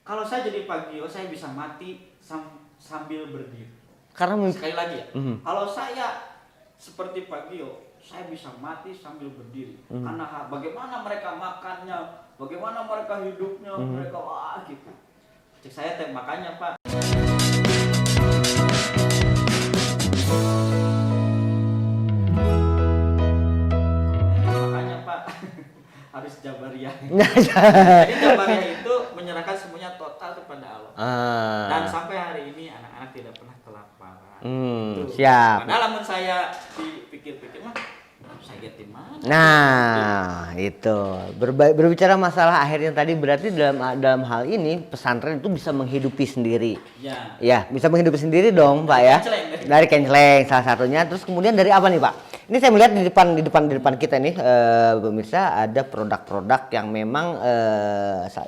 kalau saya jadi Pagio saya bisa mati sambil berdiri. Karena sekali lagi ya, kalau saya seperti Pagio saya bisa mati sambil berdiri. Karena bagaimana mereka makannya, bagaimana mereka hidupnya, mereka wah gitu. Cek saya makanya Pak. Makanya Pak harus Jabariyah. Jadi Jabariyah itu menyerahkan semuanya total kepada Allah. Dan sampai hari ini anak-anak tidak pernah kelaparan. Siap. Padahal namun saya dipikir-pikir mah saya get di mana? Nah, itu. Berbicara masalah akhirnya tadi berarti dalam hal ini pesantren itu bisa menghidupi sendiri. Ya. Ya, bisa menghidupi sendiri dong, Pak ya. Dari kenceleng salah satunya. Terus kemudian dari apa nih, Pak? Ini saya melihat di depan kita nih, pemirsa ada produk-produk yang memang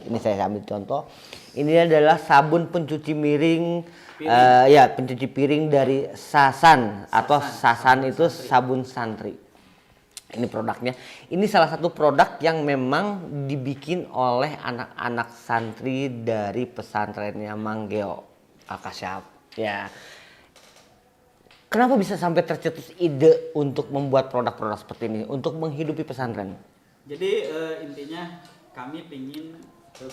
ini saya ambil contoh. Ini adalah sabun pencuci miring. Ya, pencuci piring dari Sasan atau Sasan itu sabun santri. Ini produknya. Ini salah satu produk yang memang dibikin oleh anak-anak santri dari pesantrennya Mang Geo Al-Kasyaf. Ya. Kenapa bisa sampai tercetus ide untuk membuat produk-produk seperti ini untuk menghidupi pesantren? Jadi intinya kami ingin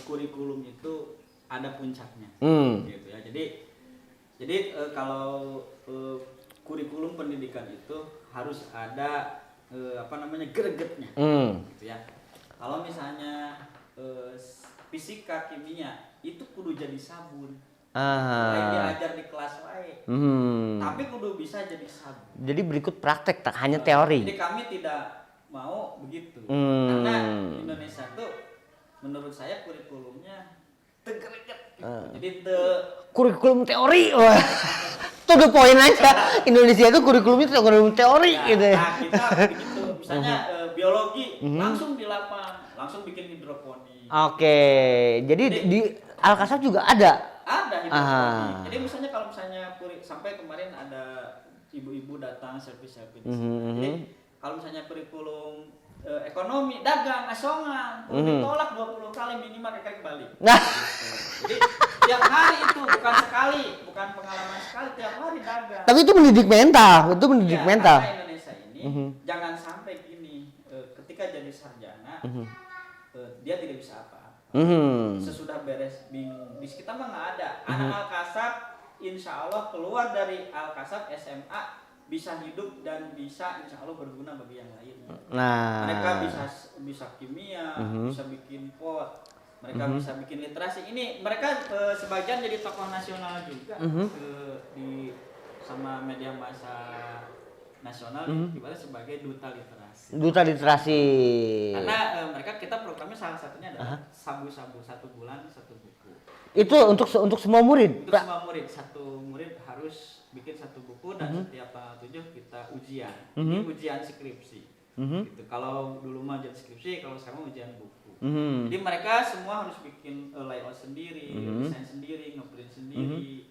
kurikulum itu ada puncaknya, gitu ya. Jadi kalau kurikulum pendidikan itu harus ada gregetnya, gitu ya. Kalau misalnya fisika kimia itu kudu jadi sabun, diajar di kelas wae, tapi kudu bisa jadi sabun. Jadi berikut praktek, tak hanya teori. Jadi kami tidak mau begitu, karena Indonesia tuh menurut saya kurikulumnya tegreget, gitu. Jadi kurikulum teori, wah. Itu the point aja. Indonesia itu kurikulumnya kurikulum teori gitu ya. Nah, kita begitu. Misalnya biologi langsung di lapang, langsung bikin hidroponik. Oke. Jadi di Al-Kasyaf juga ada. Ada hidroponik. Jadi misalnya kalau misalnya sampai kemarin ada ibu-ibu datang servis-servis. Jadi kalau misalnya kurikulum ekonomi, dagang, nasional, ditolak 20 kali minimal kayak balik. Nah. Gitu. Jadi tiap hari itu bukan sekali, bukan pengalaman sekali, tiap hari dagang. Tapi itu mendidik mental, mental. Karena Indonesia ini jangan sampai gini, ketika jadi sarjana, dia tidak bisa apa-apa. Sesudah beres bingung, di kita mah nggak ada. Anak Al-Kasyaf, insya Allah keluar dari Al-Kasyaf SMA bisa hidup dan bisa insya Allah berguna bagi yang lain. Nah, mereka bisa kimia, bisa bikin pot, mereka bisa bikin literasi. Ini mereka sebagian jadi tokoh nasional juga di sama media massa nasional, ibaratnya sebagai duta literasi. Duta literasi. Karena kita programnya salah satunya adalah sabu-sabu 1 bulan 1 buku. Itu untuk semua murid. Untuk semua murid, satu murid harus bikin 1 buku dan setiap tanggal 7 kita ujian. Ini ujian skripsi. Gitu. Kalau dulu mah ujian skripsi, kalau sekarang ujian buku. Jadi mereka semua harus bikin layout sendiri, desain sendiri, ngeprint sendiri,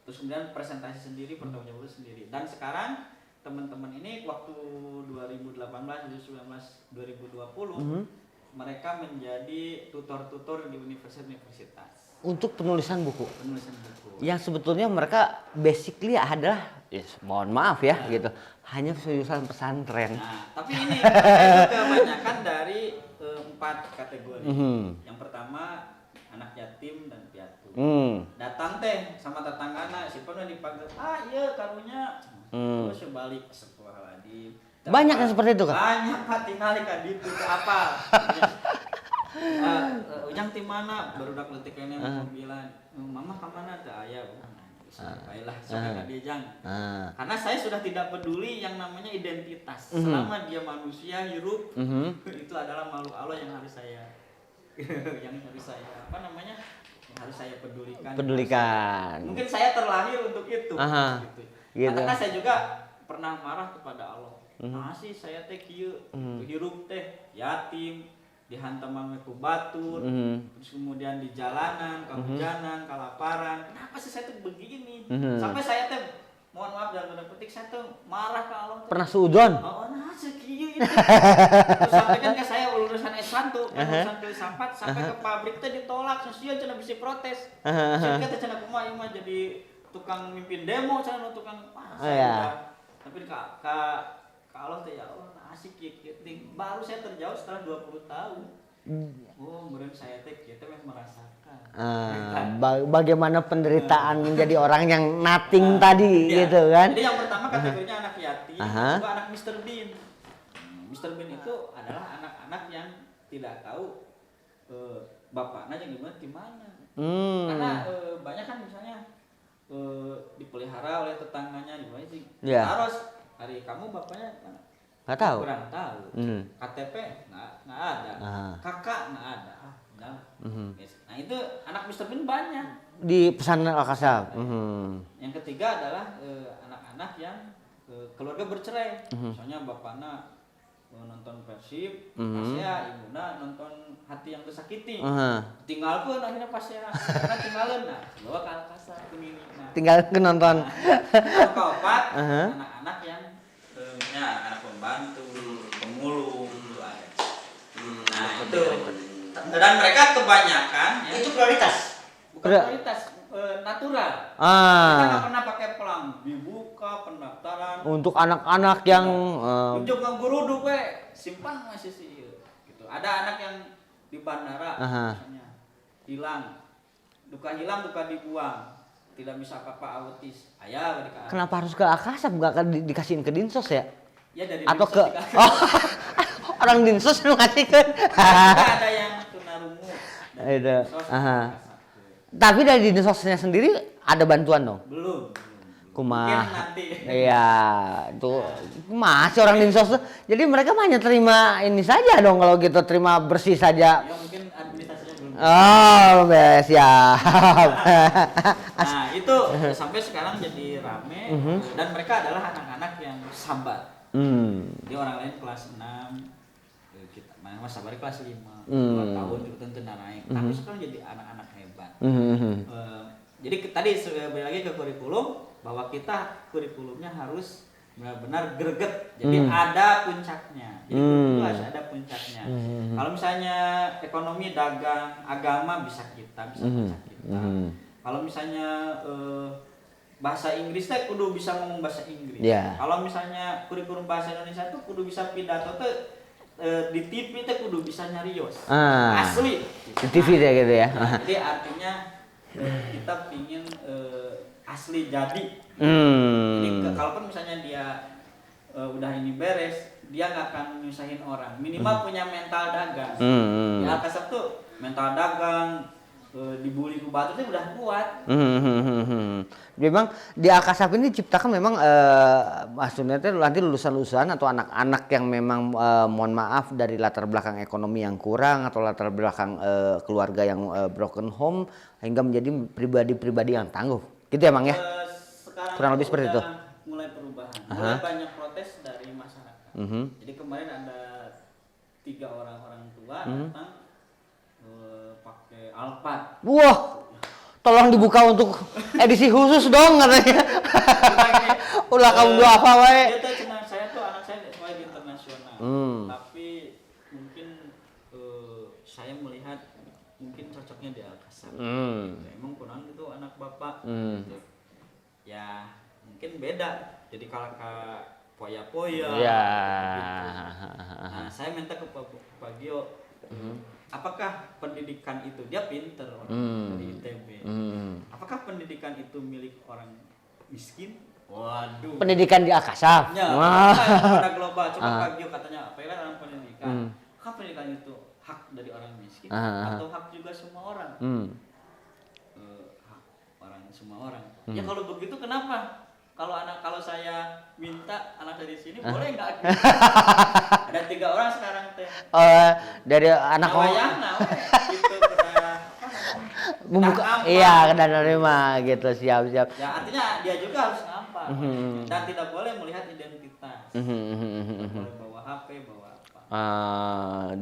terus kemudian presentasi sendiri, pertanggungjawaban sendiri. Dan sekarang teman-teman ini waktu 2018, 2019, 2020 mereka menjadi tutor-tutor di universitas. Untuk penulisan buku. Penulisan buku. Yang sebetulnya mereka basically adalah, mohon maaf ya, gitu, hanya lulusan pesantren. Nah, tapi ini itu kebanyakan dari 4 kategori. Yang pertama anak yatim dan piatu. Datang teh sama tetanggana, si pernah dipanggil, iya karunya. Terus sebalik astagfirullahaladzim. Banyak yang seperti itu kan? Banyak Pak, tinggal di itu apa? Ujang tim mana? Barudak letik ini bilang, mama kemana tuh ayah? Baiklah, soalnya dia jang. Karena saya sudah tidak peduli yang namanya identitas. Selama dia manusia hidup, itu adalah makhluk Allah yang harus saya, yang harus saya pedulikan. Mungkin saya terlahir untuk itu. Gitu. Karena saya juga pernah marah kepada Allah. Masih saya teh kieu, hirup teh yatim, dihantam ku batur, terus kemudian di jalanan, kehujanan, kelaparan. Kenapa sih saya tuh begini? Sampai saya teh mohon maaf dalam tanda petik saya tuh marah ke Allah. Pernah suudon? Oh, nah sekieu itu. Terus sampaikan ke saya lulusan S1 lulusan filsafat sampai ke pabrik teh ditolak, sosial cenah bisa protes. Sehingga teh cenah kumaha ieu mah jadi tukang mimpin demo cenah tukang tapi ka Allah teh ya Allah asik kieu baru saya terjauh setelah 20 tahun. Oh, kemudian saya teh kita merasakan. Bagaimana penderitaan menjadi orang yang nothing tadi gitu kan. Jadi yang pertama kategorinya anak yatim, kedua anak Mr. Bean. Mr. Bean itu adalah anak-anak yang tidak tahu bapaknya yang gimana. Karena banyak kan misalnya dipelihara oleh tetangganya di mana sih. Terus hari kamu bapaknya nggak tahu, kurang tahu. KTP nggak ada, kakak nggak ada. Nah itu anak Mr. Bean banyak di pesantren Al-Kasab. Yang ketiga adalah anak-anak yang keluarga bercerai. Misalnya bapaknya nonton Persib, pasnya ibuna nonton Hati yang Tersakiti. Tinggal pun akhirnya pasnya karena tinggalin bawa ke Al-Kasab ini. Tinggal ke nonton. Keempat anak-anak yang anak pembantu, pemulung gitu ada. Nah itu dan mereka kebanyakan itu prioritas. Bukan prioritas natural. Kita nggak pernah pakai pelang dibuka pendaftaran untuk anak-anak yang unjuk ngeguruduk simpan masih sih gitu. Ada anak yang di bandara misalnya hilang duka dibuang tidak bisa apa-apa autis kenapa harus ke Al-Kasab nggak dikasihin ke Dinsos ya? Ya dari atau ke orang Dinsos lu ngasih ke ada yang tunarungu tapi dari Dinsosnya sendiri ada bantuan dong? Belum. Kumaha iya itu masih orang Dinsos tuh jadi mereka hanya terima ini saja dong kalau gitu terima bersih saja ya mungkin administrasinya belum siap. Nah itu sampai sekarang jadi rame dan mereka adalah anak-anak yang sabar. Jadi orang lain kelas 6 kita Mas sabar kelas 5 2 tahun juga tentu naik tapi sekarang jadi anak-anak hebat. Jadi tadi balik lagi ke kurikulum bahwa kita kurikulumnya harus benar-benar greget. Jadi ada puncaknya. Jadi itu harus ada puncaknya. Kalau misalnya ekonomi, dagang, agama bisa puncak kita. Kalau misalnya bahasa Inggris teh kudu bisa ngomong bahasa Inggris. Kalau misalnya kurikulum bahasa Indonesia tuh kudu bisa pidato tuh di TV teh kudu bisa nyarios. Asli. Di TV deh gitu ya. Jadi artinya kita pingin asli jadi. Jadi kalaupun misalnya dia udah ini beres, dia nggak akan nyusahin orang. Minimal punya mental dagang. Di Al-Kasab tuh mental dagang, dibully ke batu itu udah kuat. Memang di Al-Kasab ini diciptakan memang maksudnya itu nanti lulusan-lulusan atau anak-anak yang memang mohon maaf dari latar belakang ekonomi yang kurang atau latar belakang keluarga yang broken home hingga menjadi pribadi-pribadi yang tangguh. Gitu ya, Mang ya? Sekarang kurang lebih seperti itu. Mulai perubahan. Mulai banyak protes dari masyarakat. Jadi kemarin ada 3 orang tua datang pakai Alphard. Wah, tolong dibuka untuk edisi khusus dong katanya. Ulah kamu dua apa wae? Dia tuh saya tuh anak saya sekolah internasional. Tapi mungkin saya melihat mungkin cocoknya di Al-Kasab. Emang kurang gitu anak bapak. Gitu. Ya mungkin beda. Jadi kalau ke poya-poya. Gitu. Nah, saya minta ke Pak Gio. Apakah pendidikan itu dia pinter orang dari ITB? Apakah pendidikan itu milik orang miskin? Waduh. Pendidikan di Al-Kasab. Ya, pada global. Coba Pak Gio katanya apa ya dalam pendidikan? Apakah pendidikan itu hak dari orang miskin atau hak juga semua orang? Hak orang semua orang. Ya kalau begitu kenapa? Kalau saya minta anak dari sini boleh nggak? Ada 3 orang sekarang teh. Dari anak gitu membuka iya dan nerima gitu siap. Ya artinya dia juga harus ngampar dan tidak boleh melihat identitas. Boleh bawa HP, bawa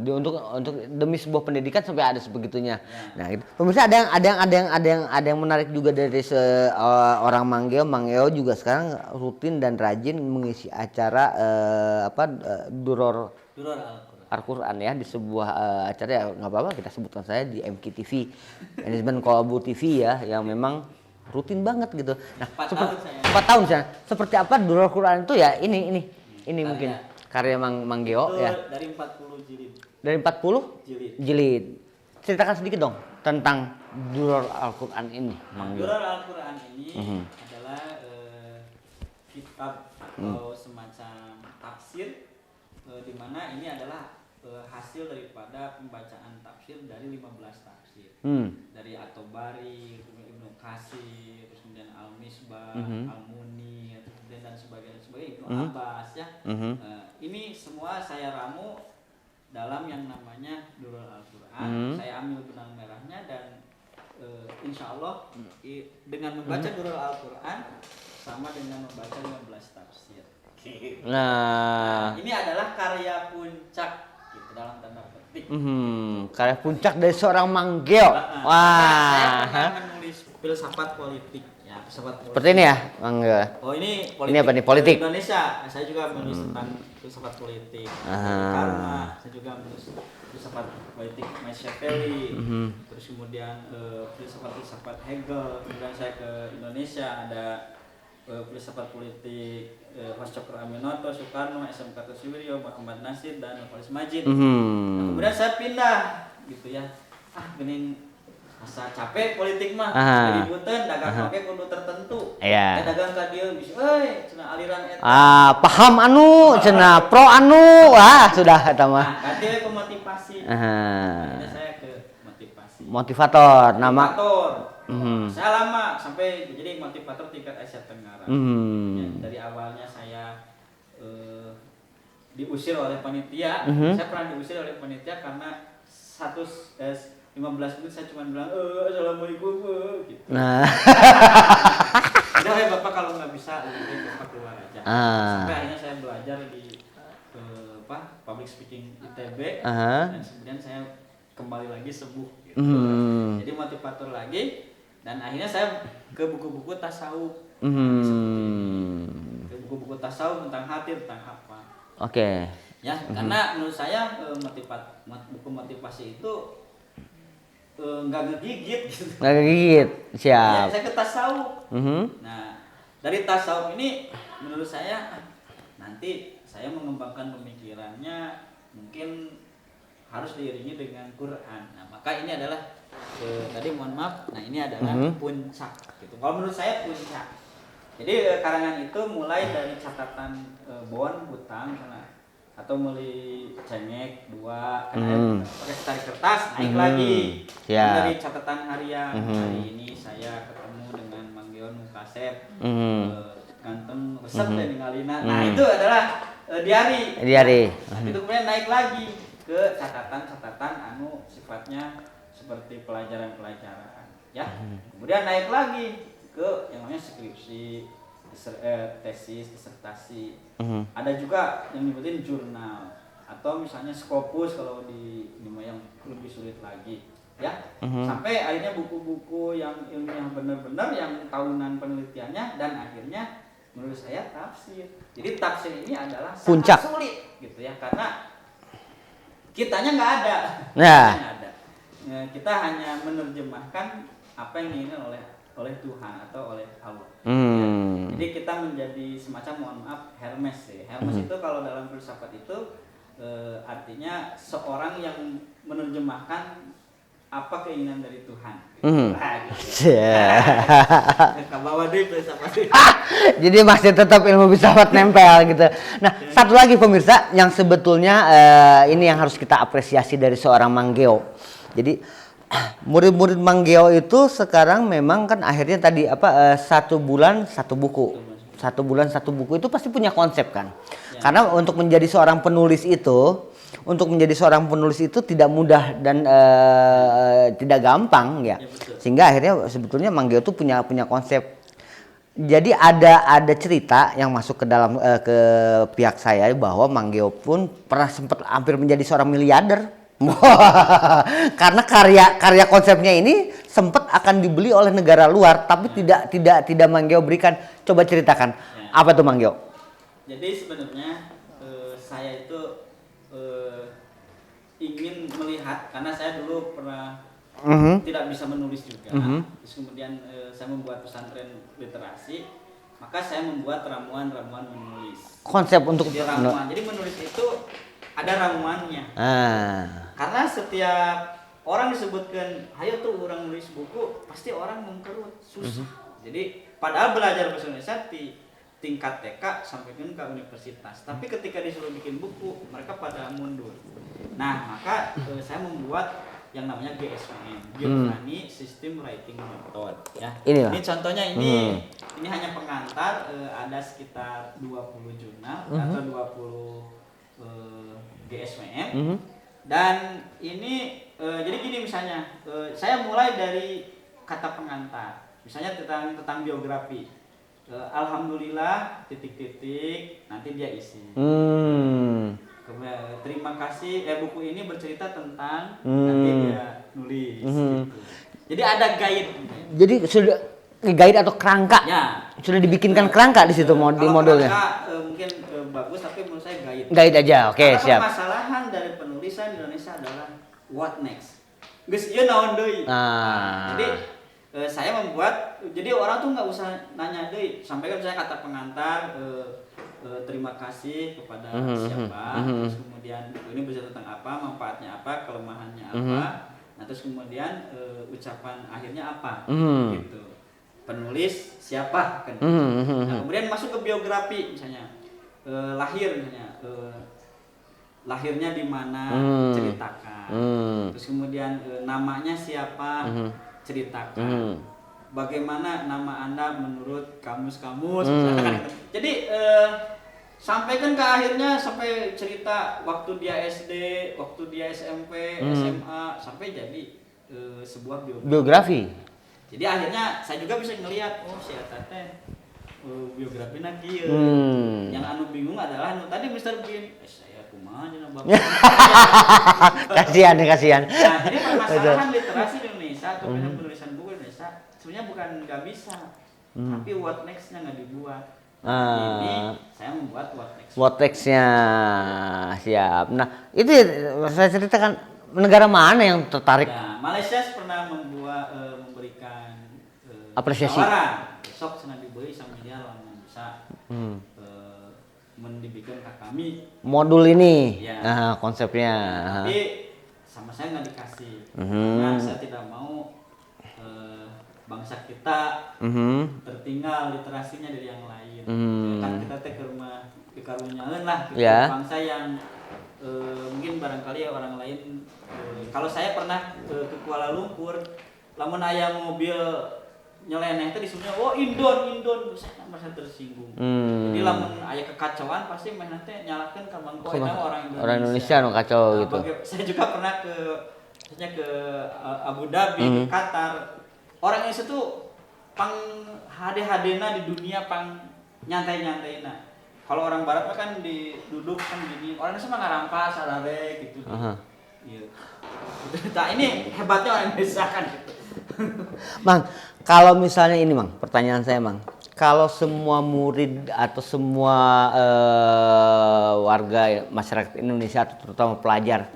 untuk demi sebuah pendidikan sampai ada sebegitunya. Nah, gitu. Pemirsa ada yang menarik juga dari orang Mang Eo juga sekarang rutin dan rajin mengisi acara Duror Al-Quran ya di sebuah acara ya nggak apa-apa kita sebutkan saya di MKTV, Manajemen Kolbu TV ya, yang memang rutin banget gitu. Nah, 4 tahun saya. Seperti apa Durul Quran itu ya ini mungkin karya Mang Geo ya. Dari 40 jilid. Dari 40 jilid. Ceritakan sedikit dong tentang Durul Al-Quran ini, Mang Geo. Durul Al-Quran ini adalah kitab atau semacam tafsir di mana ini adalah hasil daripada pembacaan tafsir dari 15 tafsir. Dari At-Tabari, Ibnu Katsir, terus kemudian Al-Misbah, Al-Munir, dan sebagainya, Ibnu Abbas ya. Ini semua saya ramu dalam yang namanya Durul Al-Quran. Saya ambil benang merahnya dan insya Allah dengan membaca Durul Al-Quran sama dengan membaca 15 tafsir. Nah, ini adalah karya puncak gitu dalam tanda petik. Karya puncak dari seorang Mang Geo. Wah. Saya pernah menulis filsafat politik. Ya, filsafat politik. Seperti ini ya, Mang Geo. Oh, ini politik. Ini apa nih? Politik. Indonesia. Saya juga menulis tentang filsafat politik. Karena saya juga menulis filsafat politik Machiavelli. Terus kemudian filsafat Hegel. Kemudian saya ke Indonesia ada filsafat politik Mas Cokro Aminoto, Soekarno, SM Kartosuwiryo, Muhammad Nasir, dan Nurholis Majid. Nah, kemudian saya pindah gitu ya. Gening asa capek politik mah. Ributeuan dagang oge kudu tertentu. Dagang ka dieu bisa cenah aliran eta. Paham anu cenah pro anu. Sudah eta mah. Nah, tadi ke motivasi. Saya ke motivasi. Motivator, nama. Saya lama sampai jadi motivator tingkat Asia Tenggara. Ya, dari awalnya saya diusir oleh panitia. Saya pernah diusir oleh panitia karena 15 menit saya cuma bilang assalamualaikum gitu. Nah. Udah Bapak kalau nggak bisa lebih baik Bapak keluar aja. Sampai akhirnya saya belajar di public speaking ITB dan kemudian saya kembali lagi sembuh gitu. Jadi motivator lagi. Dan akhirnya saya ke buku-buku tasawuf. Ke buku-buku tasawuf tentang hati, tentang apa. Oke. Ya, karena menurut saya buku motivasi itu nggak ngegigit gitu. Nggak ngegigit, siap. Ya, saya ke tasawuf. Nah, dari tasawuf ini menurut saya nanti saya mengembangkan pemikirannya mungkin harus diiringi dengan Quran. Nah, maka ini adalah tadi mohon maaf. Nah, ini adalah puncak gitu. Kalau menurut saya puncak. Jadi karangan itu mulai dari catatan bon hutang sana atau beli cengek 2 pakai tarik kertas naik lagi. Dari catatan harian hari ini saya ketemu dengan Mang Geo nu kasep ganteng resep dan ngalina. Nah, itu adalah diari. Nah, itu kemudian naik lagi ke catatan-catatan anu sifatnya seperti pelajaran-pelajaran ya. Kemudian naik lagi ke yang namanya skripsi, tesis, disertasi. Ada juga yang nyebutin jurnal atau misalnya Scopus kalau di yang lebih sulit lagi ya. Sampai akhirnya buku-buku yang ilmiah benar-benar yang tahunan penelitiannya dan akhirnya menurut saya tafsir. Jadi tafsir ini adalah puncak sangat sulit gitu ya karena kitanya nggak ada. Kita hanya menerjemahkan apa yang diinginkan oleh Tuhan atau oleh Allah. Ya. Jadi kita menjadi semacam mohon maaf Hermes ya. Hermes itu kalau dalam filsafat itu artinya seorang yang menerjemahkan apa keinginan dari Tuhan. Jadi masih tetap ilmu filsafat nempel gitu. Nah, satu lagi pemirsa yang sebetulnya ini yang harus kita apresiasi dari seorang Mang Geo. Jadi murid-murid Mang Geo itu sekarang memang kan akhirnya tadi 1 bulan 1 buku. 1 bulan 1 buku itu pasti punya konsep kan. Karena untuk menjadi seorang penulis itu tidak mudah dan tidak gampang ya. Sehingga akhirnya sebetulnya Mang Geo itu punya konsep. Jadi ada cerita yang masuk ke dalam ke pihak saya bahwa Mang Geo pun pernah sempat hampir menjadi seorang miliarder. Karena karya konsepnya ini sempat akan dibeli oleh negara luar tapi tidak Mang Geo berikan. Coba ceritakan apa tuh Mang Geo? Jadi sebenarnya saya itu ingin melihat, karena saya dulu pernah tidak bisa menulis juga. Terus kemudian saya membuat pesantren literasi, maka saya membuat ramuan-ramuan menulis. Konsep untuk jadi ramuan. Jadi menulis itu ada ramuannya. Karena setiap orang disebutkan, ayo tuh orang nulis buku, pasti orang mengkerut, susah. Jadi padahal belajar bahasa Indonesia di tingkat TK sampai ke universitas, tapi ketika disuruh bikin buku, mereka pada mundur. Nah, maka saya membuat yang namanya GSWM, Giovanni System Writing Method. Ya. Ini contohnya ini hanya pengantar, ada sekitar 20 jurnal atau 20 GSWM. Dan ini jadi gini misalnya, saya mulai dari kata pengantar, misalnya tentang biografi. Alhamdulillah titik-titik, nanti dia isi. Terima kasih, buku ini bercerita tentang, nanti dia nulis. Gitu. Jadi ada guide. Jadi sudah guide atau kerangka? Ya. Sudah dibikinkan kerangka di situ di modulnya. Kerangka mungkin bagus, tapi menurut saya guide. Guide aja, oke, siap. Permasalahan dari penulisan di Indonesia adalah what next. Geus ieu naon deui. Jadi saya membuat, jadi orang tuh nggak usah nanya deh, sampaikan saya kata pengantar, terima kasih kepada siapa, terus kemudian ini bisa tentang apa, manfaatnya apa, kelemahannya apa, nah terus kemudian ucapan akhirnya apa, gitu. Penulis siapa kan, nah, kemudian masuk ke biografi misalnya, lahir misalnya, lahirnya di mana, ceritakan, terus kemudian namanya siapa, ceritakan bagaimana nama Anda menurut kamus-kamus. Jadi sampaikan ke akhirnya, sampai cerita waktu dia SD, waktu dia SMP, SMA, sampai jadi sebuah biografi. Jadi akhirnya saya juga bisa ngelihat, oh si eta teh biografi kieu. Yang anu bingung adalah tadi Mr. Bean, saya kumaha cenah Bapak. Kasihan. Nah, jadi permasalahan literasi di Indonesia atau penulisan buku Indonesia sebenarnya bukan nggak bisa, tapi what next-nya nggak dibuat. Ini saya membuat what next. What next-nya, siap. Nah, itu saya ceritakan, negara mana yang tertarik? Ya, Malaysia pernah memberikan apresiasi. Tawaran, besok senang dibeli sama dia lamun bisa mendibikan ke kami modul ini, ya. Konsepnya. Tapi sama saya nggak dikasih, karena saya tidak mau bangsa kita tertinggal literasinya dari yang lain. Kan kita teh ke rumah dikaruniaeun lah, gitu. Bangsa yang mungkin barangkali orang lain. Kalau saya pernah ke Kuala Lumpur, lamun aya mobil nyeleneh itu disuruhnya, oh Indon, saya merasa tersinggung. Jadi lamun aya kekacauan pasti meh nanti nyalakan ke mangko eta orang Indonesia nu kacau gitu. Saya juga pernah ke Abu Dhabi, ke Qatar. Orang Indonesia tuh pang hade-hadena di dunia, pang nyantai-nyantaina. Kalau orang barat kan duduk kan gini, orang Indonesia mah ngarampas sarare gitu. Iya. Nah, ini hebatnya orang Indonesia kan gitu. Mang, kalau misalnya ini Mang, pertanyaan saya Mang, kalau semua murid atau semua warga masyarakat Indonesia atau terutama pelajar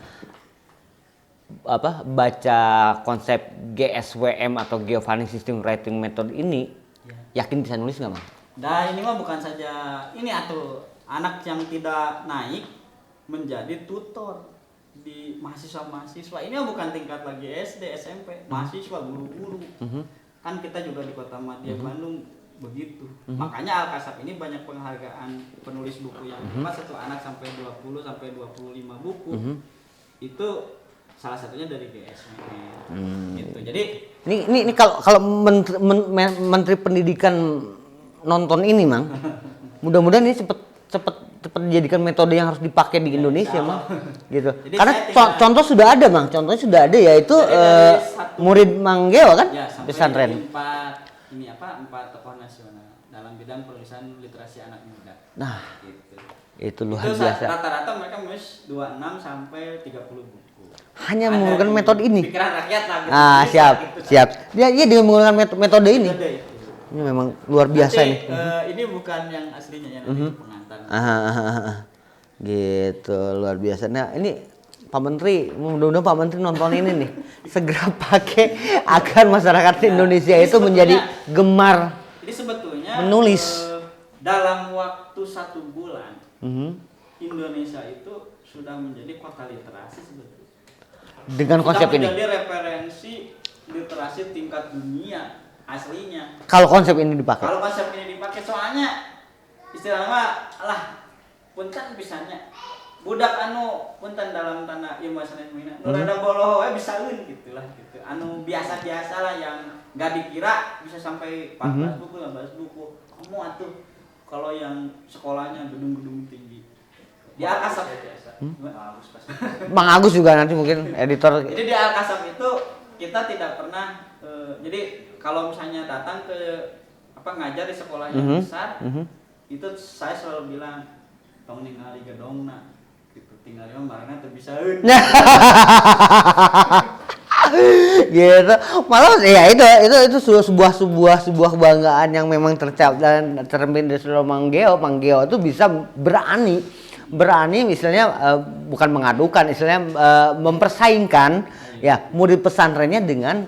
baca konsep GSWM atau Giovanni System Writing Method ini, yakin bisa nulis nggak Mang? Nah ini mah bukan saja ini atau anak yang tidak naik menjadi tutor di mahasiswa, ini bukan tingkat lagi SD, SMP, mahasiswa, guru-guru. Kan kita juga di Kota Madya Bandung begitu. Makanya Alkasab ini banyak penghargaan penulis buku yang satu anak sampai 20 sampai 25 buku. Itu salah satunya dari GSWM. Gitu. Jadi ini kalau Menteri Pendidikan nonton ini Mang, mudah-mudahan ini cepet dijadikan metode yang harus dipakai di Indonesia Mang, gitu. Jadi karena contoh sudah ada Mang, contohnya sudah ada, yaitu murid Mang Geo kan, pesantren. 4 tokoh nasional dalam bidang penulisan literasi anak muda. Nah, gitu. Itu luar biasa. Rata-rata mereka menulis 26 sampai 30 buku. Hanya menggunakan metode ini. Pikiran rakyat lah. Gitu. Siap. Dia menggunakan metode ini. Ini memang luar biasa nih. Ini bukan yang aslinya ya, nanti pengantar. Gitu, luar biasa. Nah, ini Pak Menteri, mudah-mudahan Pak Menteri nonton ini nih, segera pakai agar masyarakat Indonesia itu menjadi gemar Jadi sebetulnya menulis. Dalam waktu 1 bulan Indonesia itu sudah menjadi kota literasi sebetulnya. Dengan konsep ini. Sudah menjadi referensi literasi tingkat dunia aslinya. Kalau konsep ini dipakai. Kalau konsep ini dipakai, soalnya istilahnya lah punten bisanya budak anu punten dalam tanah ilmu asana mina nu rada boloho bisa gitulah gitu. Anu biasa-biasa lah yang nggak dikira bisa sampai 14 buku 15 buku. Kamu atuh kalau yang sekolahnya gedung-gedung tinggi. Di Alkasab biasa. Bang Agus juga nanti mungkin editor. Jadi di Alkasab itu kita tidak pernah jadi kalau misalnya datang ke ngajar di sekolah yang besar, itu saya selalu bilang tong ningali gedongna gitu, tinggal yang barangnya tuh bisa gitu. Malah ya itu sebuah kebanggaan yang memang tercap dan tercermin dari seluruh Manggeo itu bisa berani misalnya bukan mengadukan, istilahnya mempersaingkan ya murid pesantrennya dengan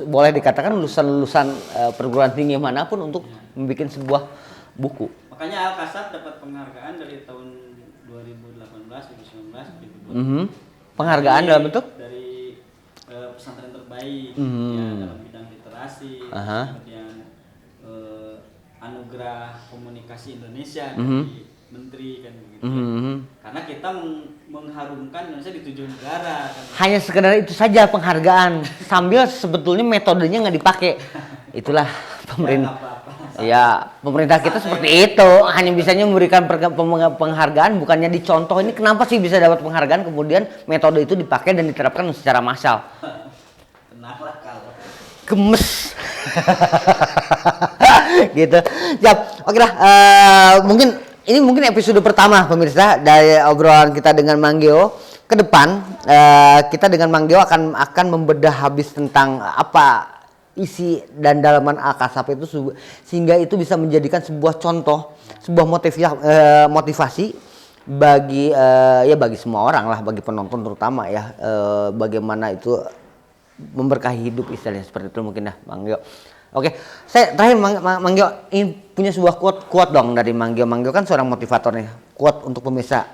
boleh dikatakan lulusan perguruan tinggi manapun untuk membuat sebuah buku. Makanya Alkasab dapat penghargaan dari tahun 2018, 2019, 2020. Penghargaan dalam bentuk dari pesantren terbaik ya, dalam bidang literasi, kemudian anugerah komunikasi Indonesia dari menteri kan begitu. Karena kita mengharumkan Indonesia di 7 negara kan. Hanya sekedar itu saja penghargaan sambil sebetulnya metodenya nggak dipakai. Itulah pemerintah. Ya, pemerintah kita seperti itu, hanya bisanya memberikan penghargaan bukannya dicontoh. Ini kenapa sih bisa dapat penghargaan kemudian metode itu dipakai dan diterapkan secara massal? Tenanglah kalau gemes. Gitu. Siap. Oke lah, mungkin episode pertama pemirsa dari obrolan kita dengan Manggeo. Ke depan kita dengan Manggeo akan membedah habis tentang apa isi dan dalaman Alkasab itu sehingga itu bisa menjadikan sebuah contoh, sebuah motivasi bagi bagi semua orang lah, bagi penonton terutama ya, bagaimana itu memberkahi hidup istilahnya seperti itu mungkin dah Manggeo. Oke, saya terakhir Manggeo ini punya sebuah quote dong dari Manggeo. Manggeo kan seorang motivator nih. Quote untuk pemirsa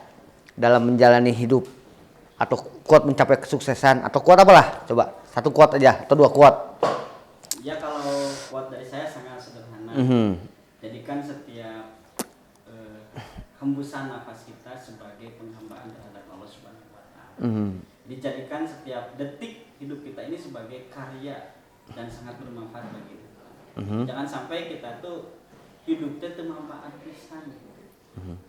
dalam menjalani hidup atau quote mencapai kesuksesan atau quote apalah. Coba satu quote aja atau 2 quote. Ya kalau quote dari saya sangat sederhana. Jadikan setiap hembusan nafas kita sebagai penghambaan terhadap Allah Subhanahu wa taala. Dijadikan setiap detik hidup kita ini sebagai karya dan sangat bermanfaat bagi kita. Jangan sampai kita tuh hidup teh teu manfaat pisan.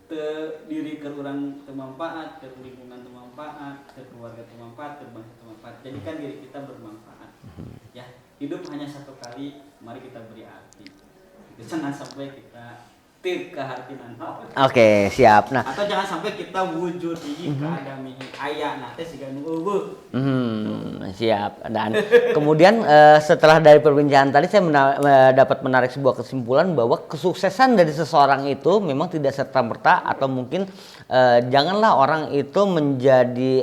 Teu diri ke urang teu manfaat, ke lingkungan teu manfaat, ke keluarga teu manfaat, ke bangsa teu manfaat. Jadikan diri kita bermanfaat. Ya, hidup hanya satu kali, mari kita beri arti. Jangan sampai kita kehartinan. Oke, siap. Nah, atau jangan sampai kita wujud di keadaan aya nah teh siga nu eueuh. Siap. Dan kemudian setelah dari perbincangan tadi saya dapat menarik sebuah kesimpulan bahwa kesuksesan dari seseorang itu memang tidak serta-merta atau mungkin janganlah orang itu menjadi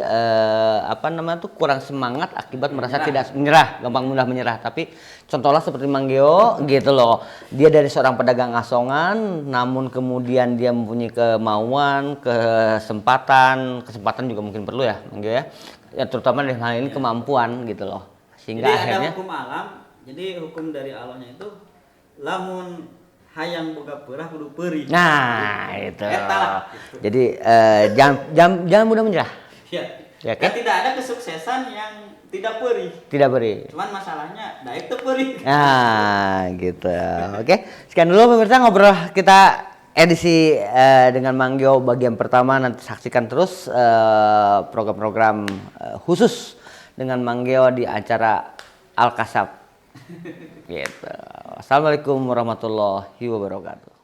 kurang semangat akibat merasa tidak menyerah, gampang mudah menyerah. Tapi contohlah seperti Manggeo gitu loh. Dia dari seorang pedagang asongan namun kemudian dia mempunyai kemauan, kesempatan juga mungkin perlu ya Manggeo ya. Ya terutama dalam hal ini kemampuan gitu loh. Sehingga jadi akhirnya ada hukum alam, jadi hukum dari Allahnya itu lamun hayang boga peurah kudu peurih. Nah, itu. Gitu. Jadi jangan mudah menyerah. Ya kan? Tidak ada kesuksesan yang tidak perih. Tidak perih. Cuman masalahnya daek teu perih. Nah, gitu. Oke. Sekian dulu pemirsa ngobrol kita edisi dengan Manggeo bagian pertama. Nanti saksikan terus program-program khusus dengan Manggeo di acara Alkasab. Gitu. Assalamualaikum warahmatullahi wabarakatuh.